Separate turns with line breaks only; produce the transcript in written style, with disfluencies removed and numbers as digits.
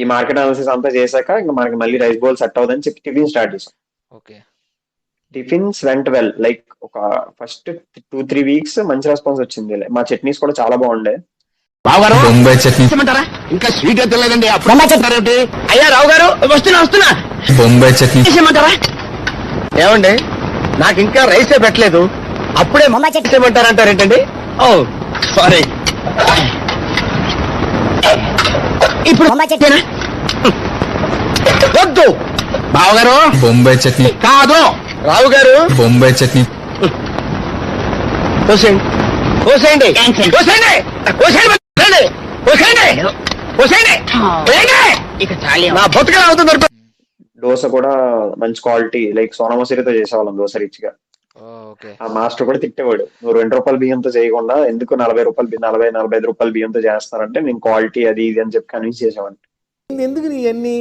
ఈ market analysis అంతా చేశాక ఇంకా మనకి మళ్ళీ రైస్ బౌల్ సెట్ అవుదని చెప్పి టిఫిన్ స్టార్ట్ చేసాం.
Okay.
Tiffins went well. Like ఒక ఫస్ట్ 2-3 వీక్స్ మంచి రెస్పాన్స్ వచ్చింది. మా చట్నీస్ కూడా చాలా బాగుండే.
బొంబాయి చట్నీ
ఇంకా స్వీట్ తెలియదండి. అప్పుడు అయ్యా రావు గారు వస్తున్నా
బొంబాయి చట్నీ
ఏమండి నాకు ఇంకా రైసే పెట్టలేదు, అప్పుడే చేయమంటారంటారేంటండి? ఓ సారీ. ఇప్పుడు వద్దు బావగారు.
బొంబాయి చట్నీ
కాదు రావు గారు.
బొంబాయి చట్నీ
పోసేయండి పోసేయండి పోసేయండి పోసేయండి పోసేయండి పోసేయండి. ఇక నా బతుకలు అవుతుంది.
దోశ కూడా మంచి క్వాలిటీ, లైక్ సోనా మసూరితో చేసేవాళ్ళం దోశ రిచ్ గా.
ఓకే.
ఆ మాస్టర్ కూడా తిట్టేవాడు, నువ్వు 2 రూపాయల బియ్యంతో చేయకుండా ఎందుకు 40 రూపాయల బియ్యంతో చేస్తారంటే నేను క్వాలిటీ అది ఇది అని చెప్పి కన్విన్స్ చేసేవాడిని.
ఎందుకు నీ